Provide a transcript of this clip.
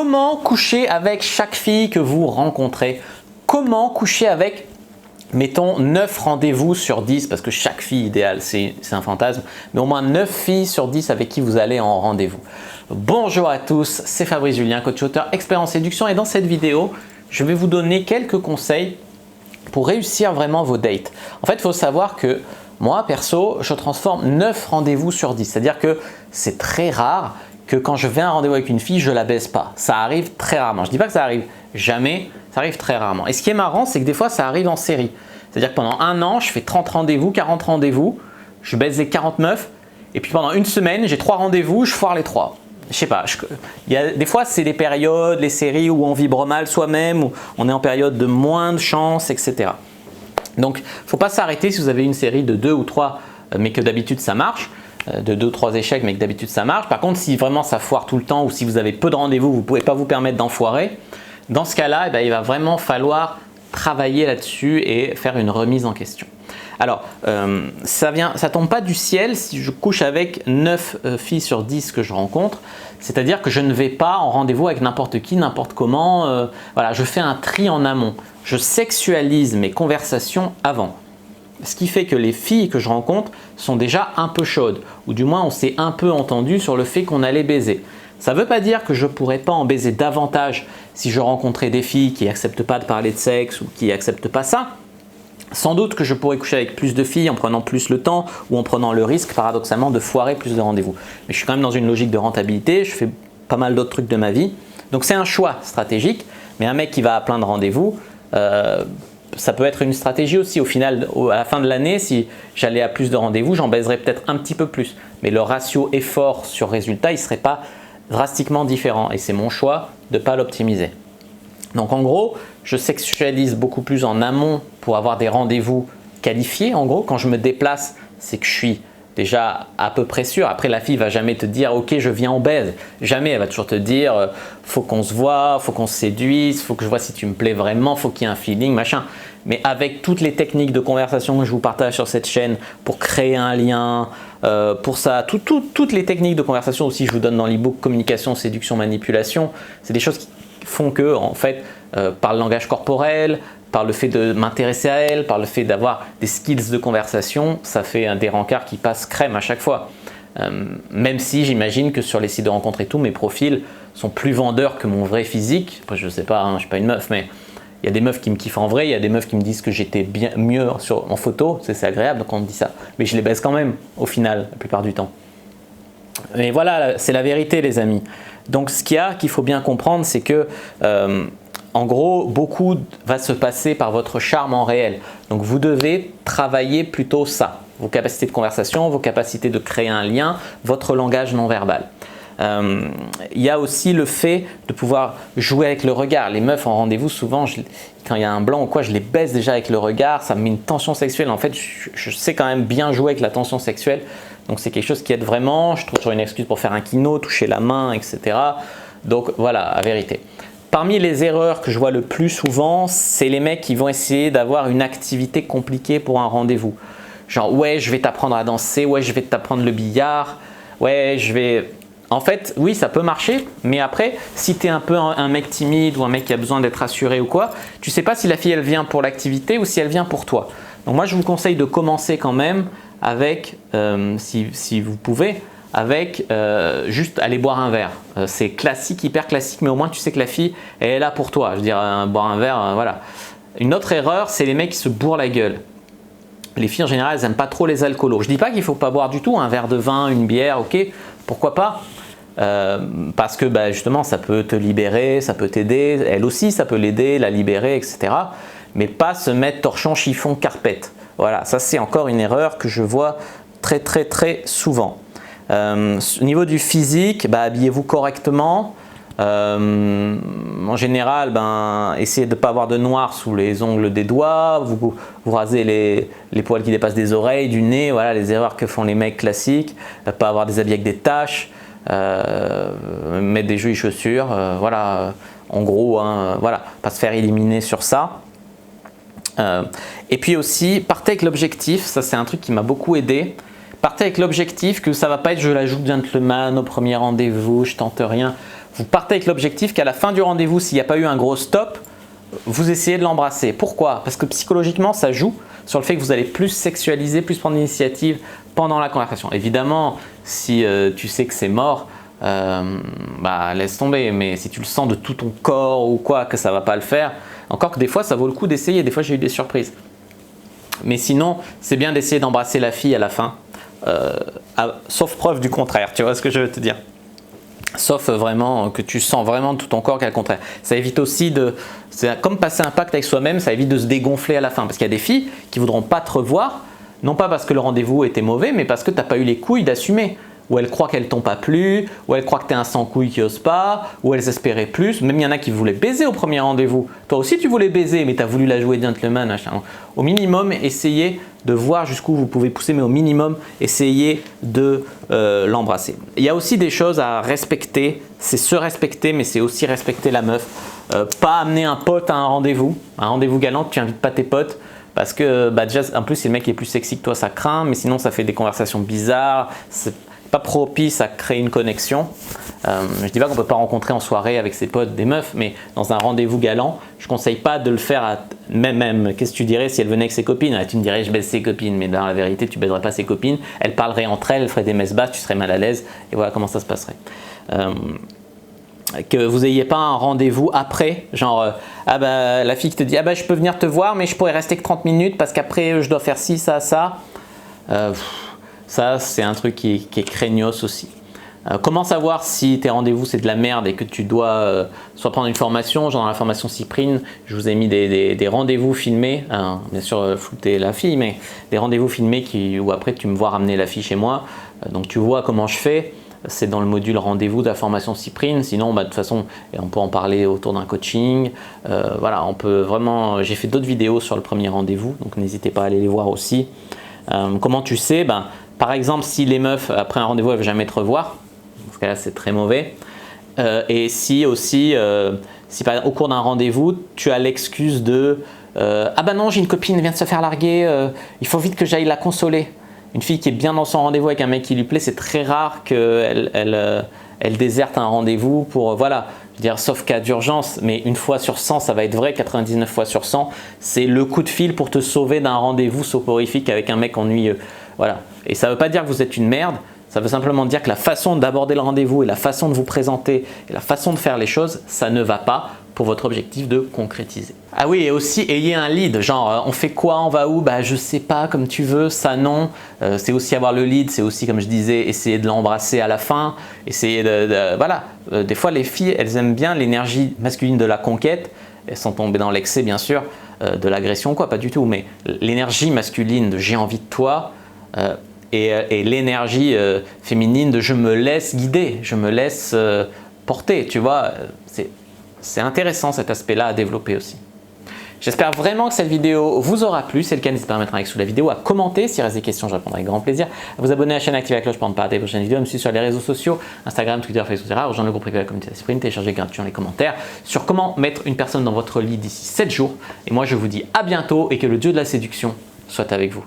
Comment coucher avec chaque fille que vous rencontrez? Comment coucher avec, mettons, 9 rendez-vous sur 10, parce que chaque fille idéale, c'est un fantasme, mais au moins 9 filles sur 10 avec qui vous allez en rendez-vous. Bonjour à tous, c'est Fabrice Julien, coach auteur, expert en séduction, et dans cette vidéo, je vais vous donner quelques conseils pour réussir vraiment vos dates. En fait, il faut savoir que moi, perso, je transforme 9 rendez-vous sur 10, c'est-à-dire que c'est très rare que quand je vais à un rendez-vous avec une fille, je la baise pas. Ça arrive très rarement. Je ne dis pas que ça arrive jamais, ça arrive très rarement. Et ce qui est marrant, c'est que des fois, ça arrive en série. C'est-à-dire que pendant un an, je fais 30 rendez-vous, 40 rendez-vous, je baise les 40 meufs, et puis pendant une semaine, j'ai 3 rendez-vous, je foire les 3. Je sais pas, des fois, c'est des périodes, les séries où on vibre mal soi-même, où on est en période de moins de chance, etc. Donc, il ne faut pas s'arrêter si vous avez une série de 2 ou 3, mais que d'habitude, ça marche. De 2 ou 3 échecs, mais que d'habitude ça marche. Par contre, si vraiment ça foire tout le temps ou si vous avez peu de rendez-vous, vous ne pouvez pas vous permettre d'en foirer, dans ce cas-là, il va vraiment falloir travailler là-dessus et faire une remise en question. Alors, ça tombe pas du ciel si je couche avec 9 filles sur 10 que je rencontre, c'est-à-dire que je ne vais pas en rendez-vous avec n'importe qui, n'importe comment. Voilà, je fais un tri en amont. Je sexualise mes conversations avant. Ce qui fait que les filles que je rencontre sont déjà un peu chaudes, ou du moins on s'est un peu entendu sur le fait qu'on allait baiser. Ça ne veut pas dire que je ne pourrais pas en baiser davantage si je rencontrais des filles qui n'acceptent pas de parler de sexe ou qui n'acceptent pas ça. Sans doute que je pourrais coucher avec plus de filles en prenant plus le temps ou en prenant le risque paradoxalement de foirer plus de rendez-vous. Mais je suis quand même dans une logique de rentabilité, je fais pas mal d'autres trucs de ma vie. Donc c'est un choix stratégique, mais un mec qui va à plein de rendez-vous, ça peut être une stratégie aussi. Au final, à la fin de l'année, si j'allais à plus de rendez-vous, j'en baiserais peut-être un petit peu plus. Mais le ratio effort sur résultat, il ne serait pas drastiquement différent. Et c'est mon choix de ne pas l'optimiser. Donc en gros, je sexualise beaucoup plus en amont pour avoir des rendez-vous qualifiés. En gros, quand je me déplace, c'est que je suis déjà à peu près sûr. Après, la fille ne va jamais te dire « Ok, je viens, on baise ». Jamais, elle va toujours te dire « Faut qu'on se voit, faut qu'on se séduise, faut que je vois si tu me plais vraiment, faut qu'il y ait un feeling, machin ». Mais avec toutes les techniques de conversation que je vous partage sur cette chaîne pour créer un lien, pour ça, toutes les techniques de conversation aussi je vous donne dans l'e-book Communication, Séduction, Manipulation, c'est des choses qui font que, en fait, par le langage corporel, par le fait de m'intéresser à elle, par le fait d'avoir des skills de conversation, ça fait des rencarts qui passent crème à chaque fois. Même si j'imagine que sur les sites de rencontres et tout, mes profils sont plus vendeurs que mon vrai physique. Après, je ne sais pas, je ne suis pas une meuf, mais il y a des meufs qui me kiffent en vrai, il y a des meufs qui me disent que j'étais mieux en photo, c'est agréable donc on me dit ça. Mais je les baise quand même au final, la plupart du temps. Mais voilà, c'est la vérité les amis. Donc ce qu'il faut bien comprendre, c'est que en gros, beaucoup va se passer par votre charme en réel. Donc vous devez travailler plutôt ça, vos capacités de conversation, vos capacités de créer un lien, votre langage non verbal. Il y a aussi le fait de pouvoir jouer avec le regard. Les meufs en rendez-vous, souvent, quand il y a un blanc ou quoi, je les baisse déjà avec le regard, ça me met une tension sexuelle. En fait, je sais quand même bien jouer avec la tension sexuelle. Donc c'est quelque chose qui aide vraiment. Je trouve toujours une excuse pour faire un kino, toucher la main, etc. Donc voilà, la vérité. Parmi les erreurs que je vois le plus souvent, c'est les mecs qui vont essayer d'avoir une activité compliquée pour un rendez-vous. Genre, ouais, je vais t'apprendre à danser, ouais, je vais t'apprendre le billard, ouais, je vais… En fait, oui, ça peut marcher, mais après, si tu es un peu un mec timide ou un mec qui a besoin d'être rassuré ou quoi, tu ne sais pas si la fille, elle vient pour l'activité ou si elle vient pour toi. Donc moi, je vous conseille de commencer quand même avec, si vous pouvez, avec juste aller boire un verre. C'est classique, hyper classique, mais au moins tu sais que la fille, elle est là pour toi. Je veux dire, boire un verre, voilà. Une autre erreur, c'est les mecs qui se bourrent la gueule. Les filles en général, elles n'aiment pas trop les alcoolos. Je ne dis pas qu'il ne faut pas boire du tout, un verre de vin, une bière, ok, pourquoi pas, parce que justement ça peut te libérer, ça peut t'aider, elle aussi ça peut l'aider, la libérer, etc. Mais pas se mettre torchon, chiffon, carpette. Voilà, ça c'est encore une erreur que je vois très très très souvent. Au niveau du physique, habillez-vous correctement. En général, essayez de ne pas avoir de noir sous les ongles des doigts, vous rasez les poils qui dépassent des oreilles, du nez, voilà les erreurs que font les mecs classiques, pas avoir des habits avec des taches, mettre des jolies chaussures, voilà, en gros, voilà, pas se faire éliminer sur ça. Et puis aussi, partez avec l'objectif, ça c'est un truc qui m'a beaucoup aidé. Partez avec l'objectif que ça ne va pas être je la joue gentleman au premier rendez-vous, je tente rien. vous partez avec l'objectif qu'à la fin du rendez-vous, s'il n'y a pas eu un gros stop, vous essayez de l'embrasser. Pourquoi? Parce que psychologiquement, ça joue sur le fait que vous allez plus sexualiser, plus prendre l'initiative pendant la conversation. Évidemment, si tu sais que c'est mort, laisse tomber. Mais si tu le sens de tout ton corps ou quoi, que ça ne va pas le faire, encore que des fois, ça vaut le coup d'essayer. Des fois, j'ai eu des surprises. Mais sinon, c'est bien d'essayer d'embrasser la fille à la fin, sauf preuve du contraire. Tu vois ce que je veux te dire? Sauf vraiment que tu sens vraiment de tout ton corps qu'à le contraire. Ça évite aussi c'est comme passer un pacte avec soi-même, ça évite de se dégonfler à la fin. Parce qu'il y a des filles qui ne voudront pas te revoir, non pas parce que le rendez-vous était mauvais, mais parce que tu n'as pas eu les couilles d'assumer. Ou elles croient qu'elles t'ont pas plu, ou elles croient que tu es un sans-couilles qui n'ose pas, ou elles espéraient plus. Même il y en a qui voulaient baiser au premier rendez-vous. Toi aussi tu voulais baiser, mais tu as voulu la jouer gentleman. Machin. Au minimum, essayez de voir jusqu'où vous pouvez pousser, mais au minimum, essayez de l'embrasser. Il y a aussi des choses à respecter. C'est se respecter, mais c'est aussi respecter la meuf. Pas amener un pote à un rendez-vous galant, tu invites pas tes potes. Parce que déjà, en plus, si le mec est plus sexy que toi, ça craint, mais sinon, ça fait des conversations bizarres. C'est pas propice à créer une connexion. Je dis pas qu'on peut pas rencontrer en soirée avec ses potes des meufs, mais dans un rendez-vous galant, je conseille pas de le faire à même qu'est-ce que tu dirais si elle venait avec ses copines? Tu me dirais je baise ses copines, mais dans la vérité tu baiserais pas ses copines, elles parleraient entre elles, elles feraient des messes basses, tu serais mal à l'aise et voilà comment ça se passerait. Que vous n'ayez pas un rendez-vous après, genre la fille qui te dit je peux venir te voir mais je pourrais rester que 30 minutes parce qu'après je dois faire ci, ça. Ça, c'est un truc qui est craignos aussi. Comment savoir si tes rendez-vous c'est de la merde et que tu dois soit prendre une formation, genre dans la formation Cyprine, je vous ai mis des rendez-vous filmés, bien sûr flouter la fille, mais des rendez-vous filmés où après tu me vois ramener la fille chez moi, donc tu vois comment je fais, c'est dans le module rendez-vous de la formation Cyprine, sinon de toute façon on peut en parler autour d'un coaching, voilà, on peut vraiment, j'ai fait d'autres vidéos sur le premier rendez-vous, donc n'hésitez pas à aller les voir aussi. Comment tu sais? Par exemple, si les meufs, après un rendez-vous, elles ne veulent jamais te revoir, dans ce cas-là, c'est très mauvais. Et si aussi, si au cours d'un rendez-vous, tu as l'excuse de non, j'ai une copine, elle vient de se faire larguer, il faut vite que j'aille la consoler. Une fille qui est bien dans son rendez-vous avec un mec qui lui plaît, c'est très rare qu'elle déserte un rendez-vous pour, voilà, je veux dire, sauf cas d'urgence, mais une fois sur 100, ça va être vrai, 99 fois sur 100, c'est le coup de fil pour te sauver d'un rendez-vous soporifique avec un mec ennuyeux. Voilà. Et ça ne veut pas dire que vous êtes une merde, ça veut simplement dire que la façon d'aborder le rendez-vous et la façon de vous présenter et la façon de faire les choses, ça ne va pas pour votre objectif de concrétiser. Ah oui, et aussi ayez un lead, genre on fait quoi, on va où? Je sais pas, comme tu veux, ça non. C'est aussi avoir le lead, c'est aussi comme je disais, essayer de l'embrasser à la fin, essayer voilà. Des fois les filles, elles aiment bien l'énergie masculine de la conquête, elles sont tombées dans l'excès bien sûr, de l'agression quoi, pas du tout, mais l'énergie masculine de j'ai envie de toi, et l'énergie féminine de je me laisse guider, je me laisse porter, tu vois, c'est intéressant cet aspect-là à développer aussi. J'espère vraiment que cette vidéo vous aura plu. Si c'est le cas, n'hésitez pas à mettre un like sous la vidéo, à commenter. S'il reste des questions, je répondrai avec grand plaisir. À vous abonner à la chaîne, activer la cloche pour ne pas rater les prochaines vidéos. À me suivre sur les réseaux sociaux, Instagram, Twitter, Facebook, etc. Rejoindre le groupe privé de la communauté Cyprine, télécharger gratuitement les commentaires sur comment mettre une personne dans votre lit d'ici 7 jours. Et moi, je vous dis à bientôt et que le dieu de la séduction soit avec vous.